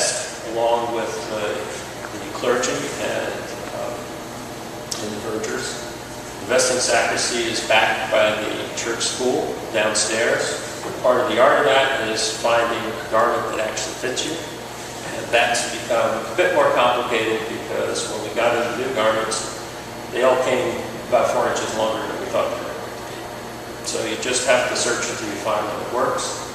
vest along with the clergy and the vergers. The vesting sacristy is backed by the church school downstairs. Part of the art of that is finding a garment that actually fits you. And that's become a bit more complicated because when we got into new garments, they all came about 4 inches longer than we thought they were going to be. So you just have to search until you find one that works.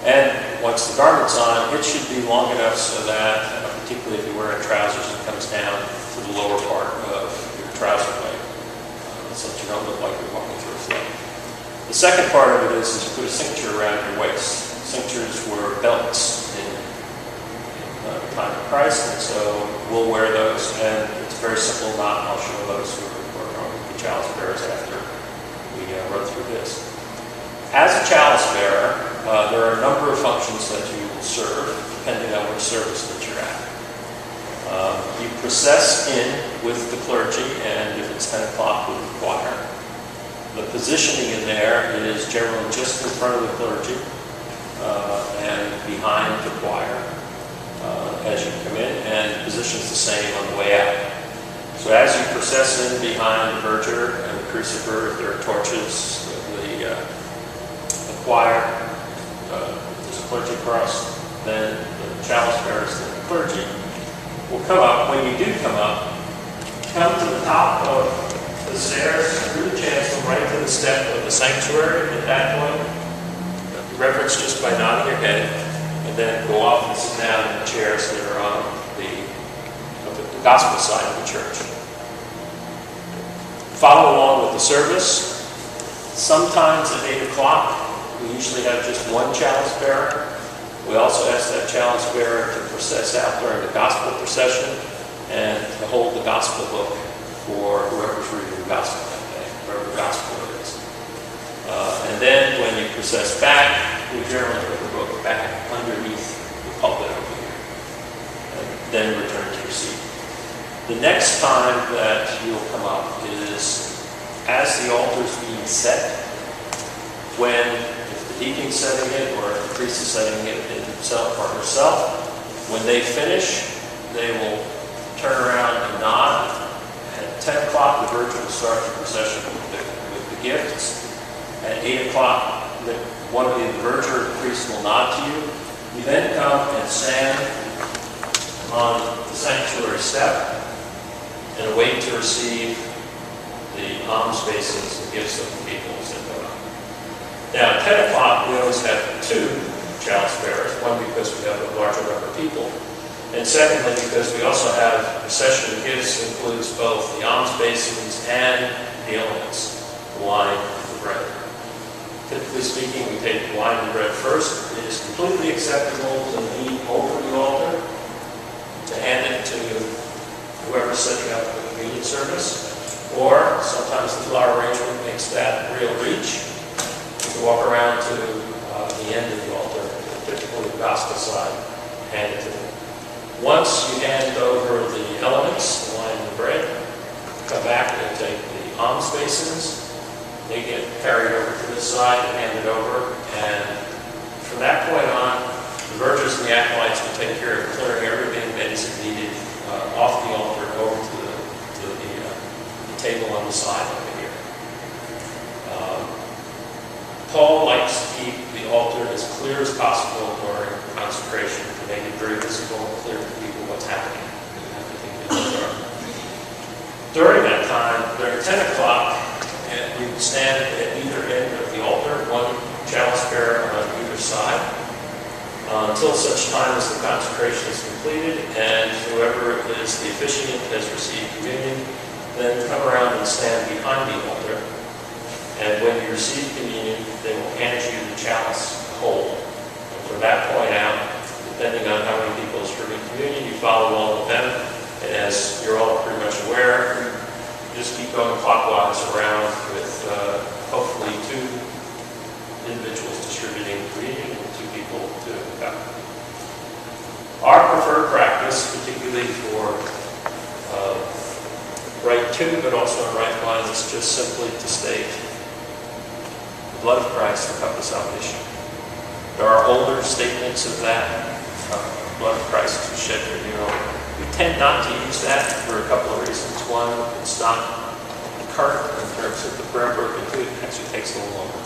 And once the garment's on, it should be long enough so that, particularly if you're wearing trousers, it comes down to the lower part of your trouser leg, so that you don't look like you're walking through a flood. The second part of it is you put a cincture around your waist. Cinctures were belts in the time of Christ, and so we'll wear those, and it's a very simple knot. I'll show those who are going to be chalice bearers after we run through this. As a chalice bearer, there are a number of functions that you will serve, depending on which service that you're at. You process in with the clergy, and if it's 10 o'clock, with the choir. The positioning in there is generally just in front of the clergy and behind the choir as you come in, and the position's the same on the way out. So as you process in behind the verger and the crucifer, if there are torches, the choir, there's a clergy cross, then the chalice bearers and the clergy will come up. When you do come up, come to the top of the stairs through the chancel right to the step of the sanctuary. At that point, reverence just by nodding your head, and then go off and sit down in the chairs that are on the gospel side of the church. Follow along with the service. Sometimes at 8 o'clock, we usually have just one chalice bearer. We also ask that chalice bearer to process out during the gospel procession and to hold the gospel book for whoever's reading the gospel that day, whatever gospel it is. And then when you process back, we generally put the book back underneath the pulpit over here, and then return to your seat. The next time that you'll come up is as the altar's being set, when, if the deacon's setting it or if the priest is setting it himself or herself, when they finish, they will turn around and nod. At 10 o'clock, the Verger will start the procession with the gifts. At 8 o'clock, one of the Verger or the priest will nod to you. You then come and stand on the sanctuary step and wait to receive the alms basins and gifts of the people as they go up. Now, at 10 o'clock, we always have 2 chalice bearers. One, because we have a larger number of people. And secondly, because we also have procession of gifts that includes both the alms basins and the elements, the wine and the bread. Typically speaking, we take the wine and bread first. It is completely acceptable to lean over the altar, to hand it to whoever's setting up the communion service, or sometimes the flower arrangement makes that real reach. You can walk around to the end of the altar, typically the gospel side, hand it to them. Once you hand over the elements, the wine and the bread, come back and take the alms basins. They get carried over to this side and handed over. And from that point on, the vergers and the acolytes will take care of clearing everything that isn't needed off the altar and over to the table on the side over here. Paul likes to keep the altar as clear as possible during consecration to make it very visible and clear to people what's happening. During that time, during 10 o'clock, you stand at either end of the altar, one chalice bearer on either side, until such time as the consecration is completed and whoever is the officiant has received communion, then come around and stand behind the altar. And when you receive communion, they will hand you the chalice whole. And from that point out, depending on how many people are serving communion, you follow along with them. And as you're all pretty much aware, just keep going clockwise around with hopefully 2 individuals distributing communion and 2 people doing the cup. Our preferred practice, particularly for Rite 2, but also in Rite 1, is just simply to state the blood of Christ, the cup of salvation. There are older statements of that. The blood of Christ is shed for a year old. We tend not to use that for a couple of reasons. One, it's not current in terms of the prayer book, and two, it actually takes a little longer.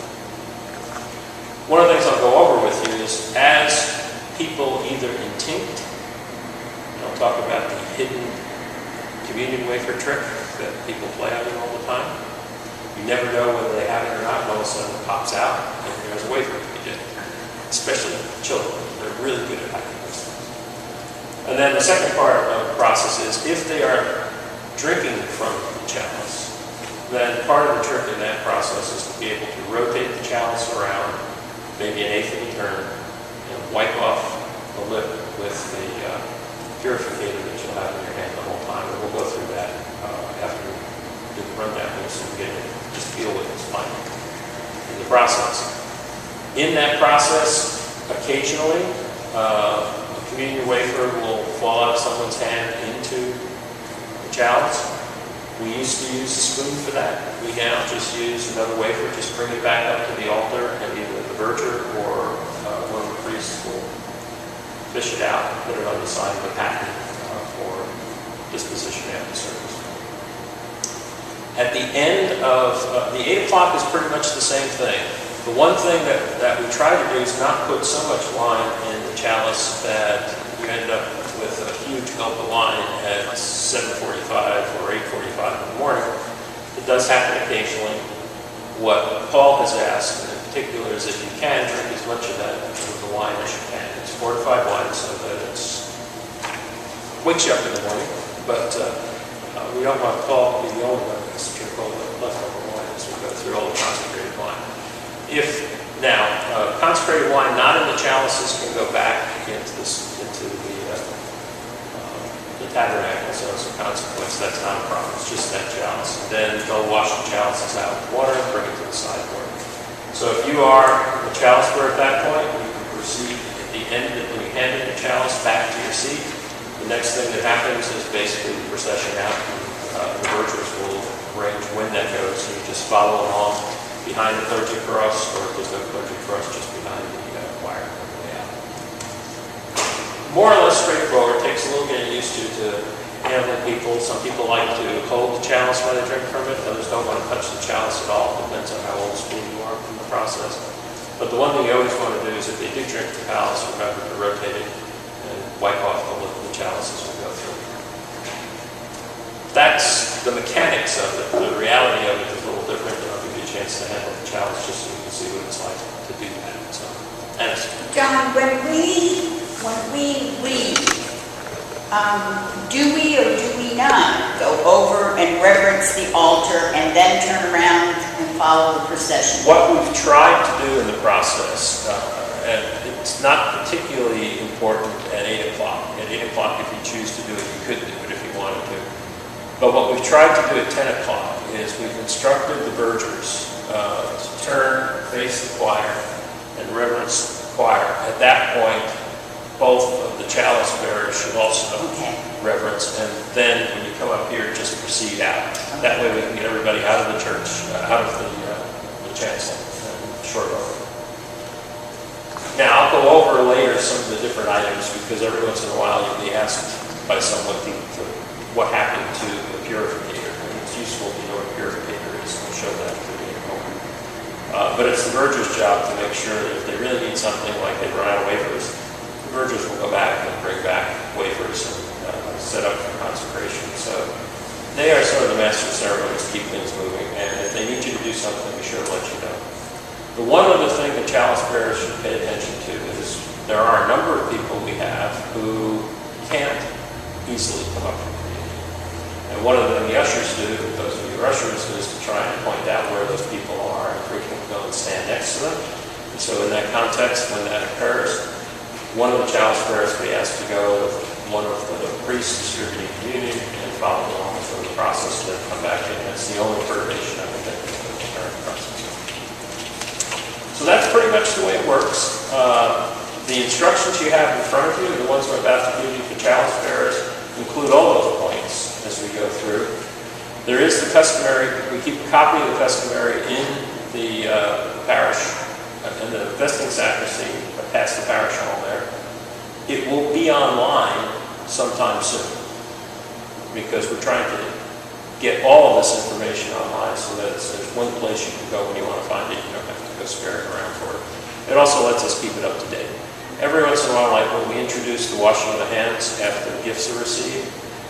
One of the things I'll go over with you is as people either intinct, and I'll talk about the hidden communion wafer trick that people play on you all the time. You never know whether they have it or not, and all of a sudden it pops out, and there's a wafer to be did. Especially children. They're really good at hiding those things. And then the second part of the process is if they are drinking from the chalice, then part of the trick in that process is to be able to rotate the chalice around maybe an eighth of a turn and wipe off the lip with the purificator that you'll have in your hand the whole time. And we'll go through that after we run that one so we get to just feel what it's like in the process. In that process, occasionally, a communion wafer will fall out of someone's hand into the chalice. We used to use a spoon for that. We now just use another wafer, just bring it back up to the altar, and either the verger or one of the priests will fish it out and put it on the side of the paten for disposition after service. At the end of, the 8 o'clock is pretty much the same thing. The one thing that we try to do is not put so much wine in the chalice that you end up with a huge gulp of wine at 7:45 or 8:45 in the morning. It does happen occasionally. What Paul has asked, in particular, is if you can, drink as much of that of the wine as you can. It's fortified wine so that it wakes you up in the morning, but we don't want Paul to be the only one who has to drink all the leftover wine as we go through all the consecrated wine. If now consecrated wine not in the chalices can go back into the tabernacle, so as a consequence, that's not a problem. It's just that chalice. Then they'll wash the chalices out with water and bring it to the sideboard. So if you are the chalice bearer at that point, you can proceed at the end when you hand in the chalice back to your seat. The next thing that happens is basically the procession out. And, the vergers will arrange when that goes. So you just follow along behind the clergy cross, or if there's no clergy cross, just behind the choir. More or less straightforward. It takes a little getting used to handling people. Some people like to hold the chalice while they drink from it. Others don't want to touch the chalice at all. It depends on how old school you are from the process. But the one thing you always want to do is if they do drink the chalice, remember to rotate it and wipe off the lip of the chalice as we go through. That's the mechanics of it. The reality of it is a little different. And I'll give you a chance to handle the chalice just so you can see what it's like to do that. So, John, when we read, do we or do we not go over and reverence the altar and then turn around and follow the procession? What we've tried to do in the process, and it's not particularly important at 8 o'clock. At 8 o'clock, if you choose to do it, you could do it if you wanted to. But what we've tried to do at 10 o'clock is we've instructed the vergers to turn, face the choir, and reverence the choir. At that point, both of the chalice bearers should also reverence, and then when you come up here, just proceed out. That way we can get everybody out of the church, out of the chancel, short order. Now, I'll go over later some of the different items, because every once in a while you'll be asked by someone what happened to the purificator. And it's useful to know what a purificator is, and we'll show that in a moment. But it's the verger's job to make sure that if they really need something, like they run out of wafers, vergers will go back and bring back wafers and set up for consecration. So they are sort of the master of ceremonies, keep things moving. And if they need you to do something, be sure to let you know. The one other thing that chalice bearers should pay attention to is there are a number of people we have who can't easily come up from communion. And one of the things the ushers do, those of you ushers, is to try and point out where those people are and frequently go and stand next to them. And so in that context, when that occurs, one of the chalice bearers will be asked to go with one of the priests distributing communion and follow along through the process and then come back in. That's the only perturbation I would think of the entire process. So that's pretty much the way it works. The instructions you have in front of you, the ones we're about to give you for chalice bearers, include all those points as we go through. There is the customary, we keep a copy of the customary in the parish, in the vesting sacristy, past the parish hall there. It will be online sometime soon. Because we're trying to get all of this information online so that there's one place you can go when you want to find it. You don't have to go scurrying around for it. It also lets us keep it up to date. Every once in a while, like when we introduced the washing of the hands after gifts are received,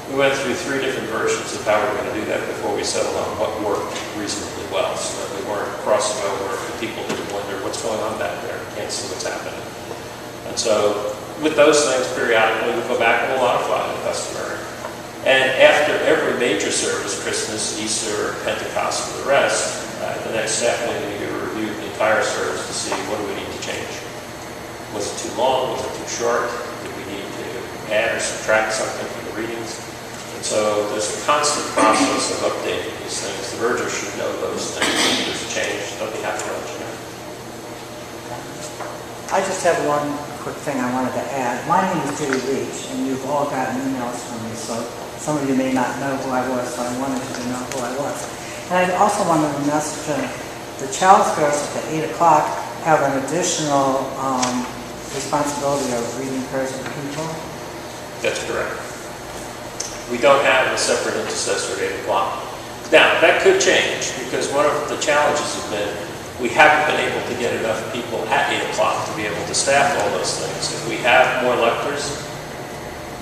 we went through 3 different versions of how we were going to do that before we settled on what worked reasonably well, so that we weren't crossing over and people didn't wonder what's going on back there, can't see what's happening. And so with those things, periodically we go back and we'll modify the customary. And after every major service, Christmas, Easter, Pentecost, and the rest, the next step we need to review the entire service to see what do we need to change. Was it too long? Was it too short? Did we need to add or subtract something from the readings? And so there's a constant process of updating these things. The Verger should know those things. If there's a change, they'll be happy to let you know. I just have one quick thing I wanted to add. My name is Judy Leach, and you've all gotten emails from me, so some of you may not know who I was, so I wanted you to know who I was. And I also wanted to message the Chalice girls at 8 o'clock have an additional responsibility of reading prayers of the people. That's correct. We don't have a separate intercessor at 8 o'clock. Now, that could change, because one of the challenges has been we haven't been able to get enough people at 8 o'clock to be able to staff all those things. If we have more lectors,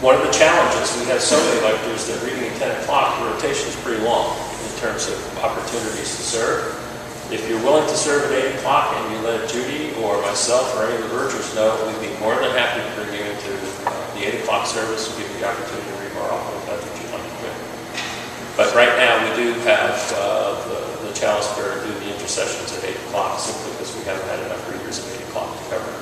one of the challenges, we have so many lectors that reading at 10 o'clock, the rotation is pretty long in terms of opportunities to serve. If you're willing to serve at 8 o'clock and you let Judy or myself or any of the Vergers know, we'd be more than happy to bring you into the 8 o'clock service and give you the opportunity to read more often if that's what you'd like to do. But right now we do have the Chalice bearer do the intercessions at 8 o'clock simply because we haven't had enough readers at 8 o'clock to cover it.